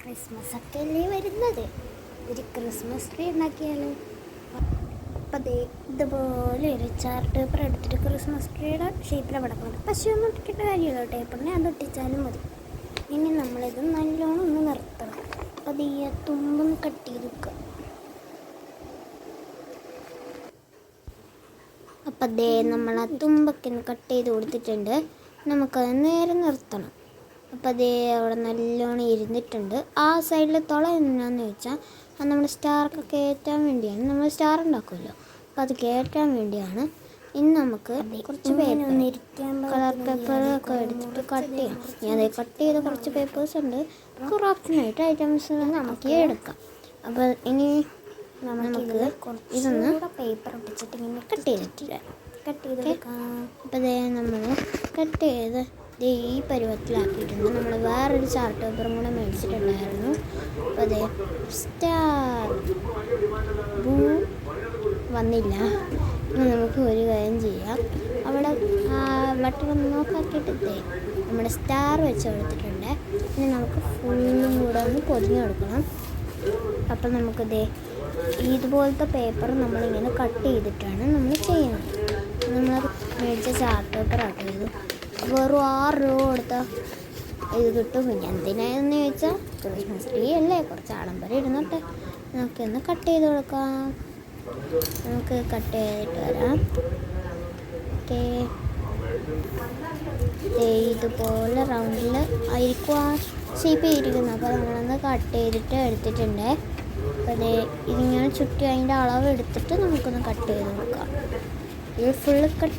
Christmas ഒക്കെ അല്ലേ വരുന്നത്, ഒരു ക്രിസ്മസ് ട്രീ ഉണ്ടാക്കിയാലോ. അപ്പം അതേ ഇതുപോലെ ഒരു ചാർട്ട് പേപ്പർ എടുത്തിട്ട് ക്രിസ്മസ് ട്രീയുടെ ഷേപ്പിലാണ് കിടക്കുന്നത്. പക്ഷേ ഒന്നും ഒട്ടിക്കേണ്ട കാര്യമില്ല, ടേപ്പറിനെ അത് ഒട്ടിച്ചാലും മതി. ഇനി നമ്മളിത് നല്ലോണം ഒന്ന് നിർത്തണം. അപ്പം അത് ഈ തുമ്പൊന്ന് കട്ട് ചെയ്ത് വെക്കുക. അപ്പം അതേ നമ്മൾ ആ തുമ്പൊക്കെ കട്ട് ചെയ്ത് കൊടുത്തിട്ടുണ്ട്. നമുക്കത് നേരെ നിർത്തണം. അപ്പം അതേ അവിടെ നല്ലോണം ഇരുന്നിട്ടുണ്ട്. ആ സൈഡിൽ തുള എന്നാന്ന് ചോദിച്ചാൽ അത് നമ്മൾ സ്റ്റാറൊക്കെ കയറ്റാൻ വേണ്ടിയാണ്. നമ്മൾ സ്റ്റാർ ഉണ്ടാക്കുമല്ലോ, അപ്പം അത് കയറ്റാൻ വേണ്ടിയാണ്. ഇനി നമുക്ക് കുറച്ച് കളർ പേപ്പറൊക്കെ എടുത്തിട്ട് കട്ട് ചെയ്യാം. ഞാൻ അതേ കട്ട് ചെയ്ത കുറച്ച് പേപ്പേഴ്സ് ഉണ്ട്, ക്രാഫ്റ്റിനായിട്ട് ഐറ്റംസ് നമുക്ക് എടുക്കാം. അപ്പോൾ ഇനി നമുക്ക് ഇതൊന്ന് പേപ്പർ ഒട്ടിച്ചിട്ട് ഇങ്ങനെ കട്ട് ചെയ്തിട്ടില്ല. അപ്പോൾ അതേ നമ്മൾ കട്ട് ചെയ്ത് ഈ പരുവത്തിലാക്കിയിട്ടുണ്ട്. നമ്മൾ വേറൊരു ചാർട്ട് പേപ്പറും കൂടെ മേടിച്ചിട്ടുണ്ടായിരുന്നു. അപ്പോൾ അതേ സ്റ്റാർ വന്നില്ല. അപ്പോൾ നമുക്ക് ഒരു കാര്യം ചെയ്യാം, അവിടെ ബട്ടൺ നോക്കാക്കിയിട്ടേ നമ്മുടെ സ്റ്റാർ വെച്ച് കൊടുത്തിട്ടുണ്ട്. ഇനി നമുക്ക് ഫുള്ളും കൂടെ ഒന്ന് പൊതിഞ്ഞ് കൊടുക്കണം. അപ്പം നമുക്കിതേ ഇതുപോലത്തെ പേപ്പർ നമ്മളിങ്ങനെ കട്ട് ചെയ്തിട്ടാണ് നമ്മൾ ചെയ്യുന്നത്. നമ്മളത് മേടിച്ച ചാർട്ട് പേപ്പർ കട്ട് ചെയ്തു. വെറും 6 രൂപ കൊടുത്താൽ ഇത് കിട്ടും. പിന്നെ എന്തിനാന്ന് ചോദിച്ചാൽ ക്രിസ്മസ് ട്രീ അല്ലേ, കുറച്ച് ആഡംബരം ഇരുന്നോട്ടെ. നമുക്കൊന്ന് കട്ട് ചെയ്ത് കൊടുക്കാം. നമുക്ക് കട്ട് ചെയ്തിട്ട് വരാം. ഓക്കെ, ഇതുപോലെ റൗണ്ടിൽ ആയിരിക്കും ആ ഷേപ്പ് ചെയ്തിരിക്കുന്നത്. അപ്പോൾ നമ്മളൊന്ന് കട്ട് ചെയ്തിട്ട് എടുത്തിട്ടുണ്ട്. അപ്പോൾ അതേ ഇതിങ്ങനെ ചുറ്റി അതിൻ്റെ അളവ് എടുത്തിട്ട് നമുക്കൊന്ന് കട്ട് ചെയ്ത് കൊടുക്കാം. ഇത് ഫുള്ള് കട്ട്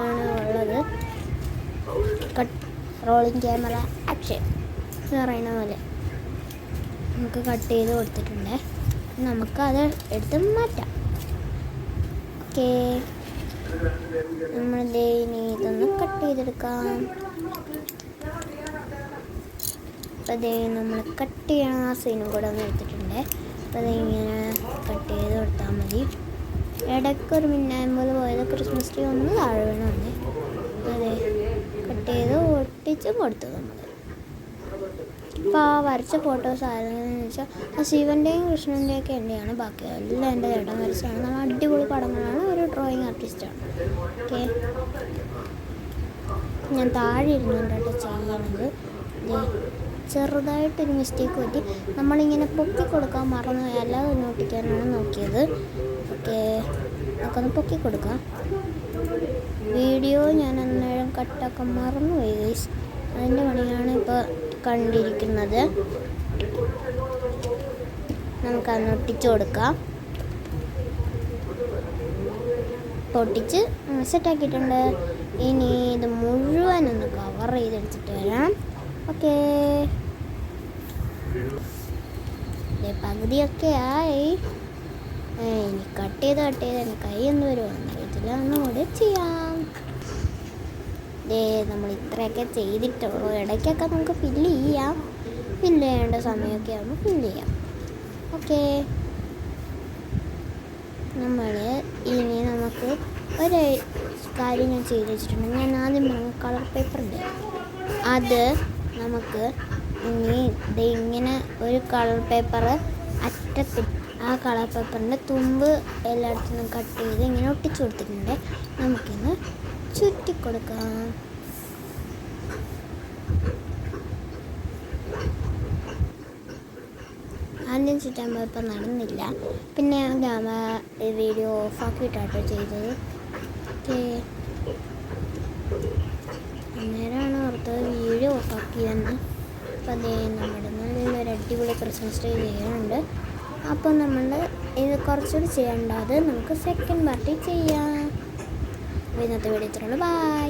ആണ് ഉള്ളത്. കട്ട് റോളിങ് ക്യാമറ ആക്ഷൻ എന്ന് പറയുന്ന പോലെ നമുക്ക് കട്ട് ചെയ്ത് കൊടുത്തിട്ടുണ്ട്. നമുക്കത് എടുത്ത് മാറ്റാം. ഓക്കെ, നമ്മളിതേ ഇനി ഇതൊന്ന് കട്ട് ചെയ്തെടുക്കാം. അപ്പോൾ അതേ നമ്മൾ കട്ട് ചെയ്യണ ആ സീനും കൂടെ ഒന്ന് എടുത്തിട്ടുണ്ട്. അപ്പോൾ അതേ ഇങ്ങനെ കട്ട് ചെയ്ത് കൊടുത്താൽ മതി. ഇടയ്ക്ക് ഒരു മിന്നായമ്പോൾ പോയത് ക്രിസ്മസ് ട്രീ ഒന്ന് താഴെ വീണുണ്ട്. അതെ കട്ട് ചെയ്ത് ഒട്ടിച്ചും കൊടുത്തു നമ്മൾ. അപ്പോൾ ആ വരച്ച ഫോട്ടോസ് ആരെന്ന് വെച്ചാൽ ആ ശിവൻ്റെയും കൃഷ്ണൻ്റെയും ഒക്കെ എൻ്റെയാണ്. ബാക്കി എല്ലാം എൻ്റെ ചേട്ടൻ വരച്ചാണ്. നല്ല അടിപൊളി പടങ്ങളാണ്, ഒരു ഡ്രോയിങ് ആർട്ടിസ്റ്റാണ്. ഓക്കെ, ഞാൻ താഴെ ഇരുന്നുകൊണ്ടാണ് ചെയ്യണത്. ചെറുതായിട്ടൊരു മിസ്റ്റേക്ക് പറ്റി. നമ്മളിങ്ങനെ പൊക്കി കൊടുക്കാൻ മറന്നു പോയി, അല്ലാതെ ഒന്ന് ഒട്ടിക്കാനാണ് നോക്കിയത്. ഓക്കെ, നമുക്കൊന്ന് പൊക്കി കൊടുക്കാം. വീഡിയോ ഞാൻ അന്നേരം കട്ടാക്കാൻ മറന്നുപോയി ഗൈസ്. അതിൻ്റെ പണിയാണ് ഇപ്പോൾ കണ്ടിരിക്കുന്നത്. നമുക്കതൊന്ന് ഒട്ടിച്ച് കൊടുക്കാം. പൊട്ടിച്ച് സെറ്റാക്കിയിട്ടുണ്ട്. ഇനി ഇത് മുഴുവനൊന്ന് കവർ ചെയ്തെടുത്തിട്ട് വരാം. ഓക്കെ, പകുതിയൊക്കെ ആയി. ഇനി കട്ട് ചെയ്ത് എനിക്ക് കൈ ഒന്ന് വരുവാന്ന് അറിയത്തില്ല. ഒന്നുകൂടെ ചെയ്യാം. നമ്മൾ ഇത്രയൊക്കെ ചെയ്തിട്ടുള്ളൂ. ഇടയ്ക്കൊക്കെ നമുക്ക് ഫില്ല് ചെയ്യാം. ഫില്ല് ചെയ്യേണ്ട സമയമൊക്കെ ആകുമ്പോൾ ഫില്ല് ചെയ്യാം. ഓക്കെ, ഇനി നമുക്ക് ഒരു കാര്യം ഞാൻ ചെയ്ത് വെച്ചിട്ടുണ്ട്. ഞാൻ ആദ്യം പറഞ്ഞ കളർ പേപ്പറുണ്ട്, അത് നമുക്ക് ഇനി ഇങ്ങനെ ഒരു കളർ പേപ്പർ അറ്റത്തിൽ ആ കളർ പേപ്പറിൻ്റെ തുമ്പ് എല്ലായിടത്തും കട്ട് ചെയ്ത് ഇങ്ങനെ ഒട്ടിച്ചു കൊടുത്തിട്ടുണ്ട്. നമുക്കിന്ന് ചുറ്റിക്കൊടുക്കാം. ആദ്യം ചുറ്റാൻ പോയപ്പോൾ നടന്നില്ല. പിന്നെ ഞാൻ വീഡിയോ ഓഫാക്കിയിട്ടാട്ടോ ചെയ്തത്. അന്നേരമാണ് ഓർത്തത് വീഡിയോ ഓഫാക്കിയതെന്ന്. അപ്പോൾ അതേ നമ്മുടെ നല്ലൊരു അടിപൊളി ക്രിസ്മസ് ട്രീ ചെയ്യാനുണ്ട്. അപ്പോൾ നമ്മൾ ഇത് കുറച്ചുകൂടി ചെയ്യേണ്ടത് നമുക്ക് സെക്കൻഡ് പാർട്ടി ചെയ്യാം. അപ്പോൾ ഇന്നത്തെ വീഡിയോ ഇത്രയുള്ളൂ. ബൈ.